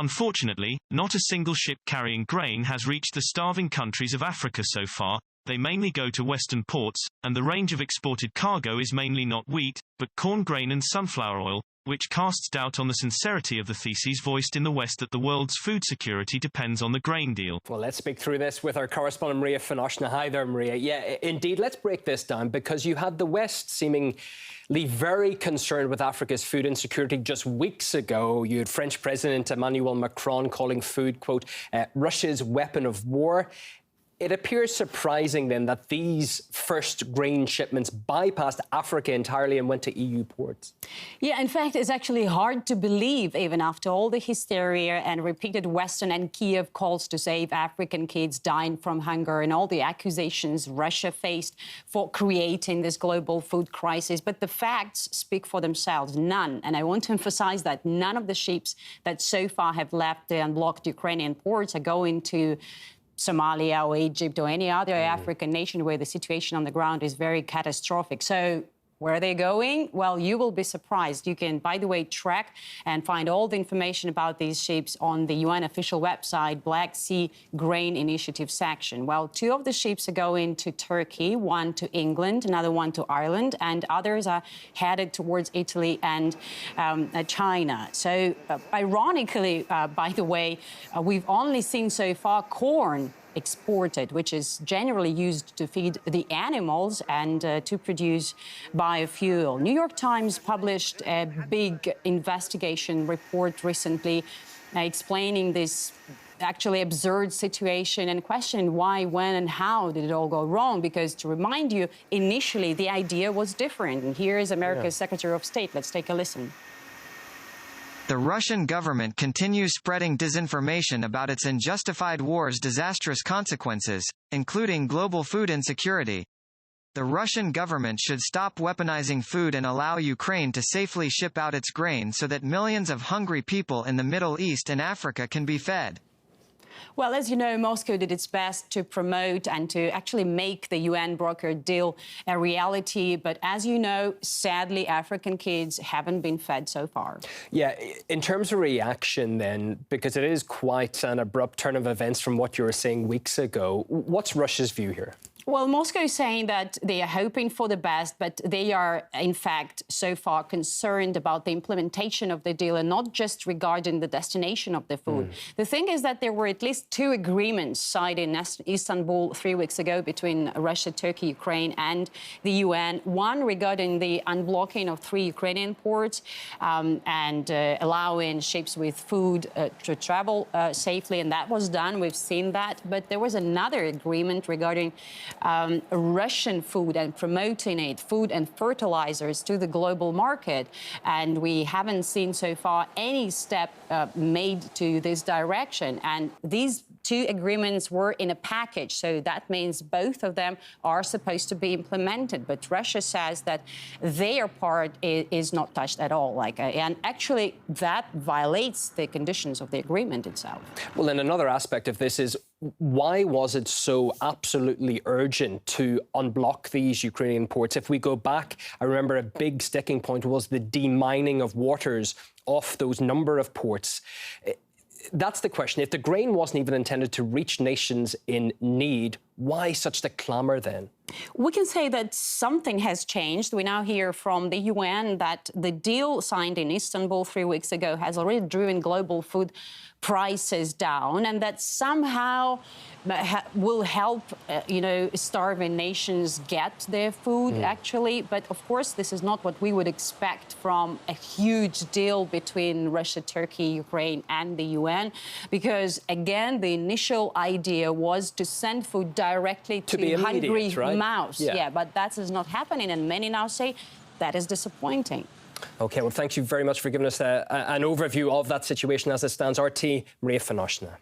Unfortunately, not a single ship carrying grain has reached the starving countries of Africa so far. They mainly go to Western ports, and the range of exported cargo is mainly not wheat, but corn grain and sunflower oil, which casts doubt on the sincerity of the theses voiced in the West that the world's food security depends on the grain deal. Well, let's speak through this with our correspondent Maria Finoshna. Hi there, Maria. Yeah, indeed, let's break this down, because you had the West seemingly very concerned with Africa's food insecurity just weeks ago. You had French President Emmanuel Macron calling food, quote, Russia's weapon of war. It appears surprising, then, that these first grain shipments bypassed Africa entirely and went to EU ports. Yeah, in fact, it's actually hard to believe, even after all the hysteria and repeated Western and Kiev calls to save African kids dying from hunger and all the accusations Russia faced for creating this global food crisis. But the facts speak for themselves. None, and I want to emphasize that, none of the ships that so far have left the unblocked Ukrainian ports are going to Somalia or Egypt or any other African nation where the situation on the ground is very catastrophic. So where are they going? Well, you will be surprised. You can, by the way, track and find all the information about these ships on the UN official website, Black Sea Grain Initiative section. Well, 2 of the ships are going to Turkey, 1 to England, another 1 to Ireland, and others are headed towards Italy and China. So, ironically, by the way, we've only seen so far corn exported, which is generally used to feed the animals and to produce biofuel. New York Times published a big investigation report recently explaining this actually absurd situation and questioning why, when and how did it all go wrong, because to remind you, initially the idea was different. And here is America's Secretary of State. Let's take a listen. The Russian government continues spreading disinformation about its unjustified war's disastrous consequences, including global food insecurity. The Russian government should stop weaponizing food and allow Ukraine to safely ship out its grain so that millions of hungry people in the Middle East and Africa can be fed. Well, as you know, Moscow did its best to promote and to actually make the UN brokered deal a reality. But as you know, sadly, African kids haven't been fed so far. Yeah, in terms of reaction then, because it is quite an abrupt turn of events from what you were saying weeks ago, what's Russia's view here? Well, Moscow is saying that they are hoping for the best, but they are, in fact, so far concerned about the implementation of the deal and not just regarding the destination of the food. The thing is that there were at least 2 agreements signed in Istanbul 3 weeks ago between Russia, Turkey, Ukraine and the UN. One regarding the unblocking of 3 Ukrainian ports and allowing ships with food to travel safely, and that was done. We've seen that. But there was another agreement regarding Russian food and promoting it, food and fertilizers to the global market. And we haven't seen so far any step made to this direction. And these 2 agreements were in a package. So that means both of them are supposed to be implemented. But Russia says that their part is not touched at all. And actually, that violates the conditions of the agreement itself. Well, and another aspect of this is, why was it so absolutely urgent to unblock these Ukrainian ports? If we go back, I remember a big sticking point was the demining of waters off those number of ports. That's the question. If the grain wasn't even intended to reach nations in need, why such the clamour then? We can say that something has changed. We now hear from the UN that the deal signed in Istanbul 3 weeks ago has already driven global food prices down, and that somehow will help, starving nations get their food, actually. But, of course, this is not what we would expect from a huge deal between Russia, Turkey, Ukraine and the UN, because, again, the initial idea was to send food directly to hungry mouths. Yeah, but that is not happening, and many now say that is disappointing. OK, well, thank you very much for giving us an overview of that situation as it stands. RT, Maria Finoshna.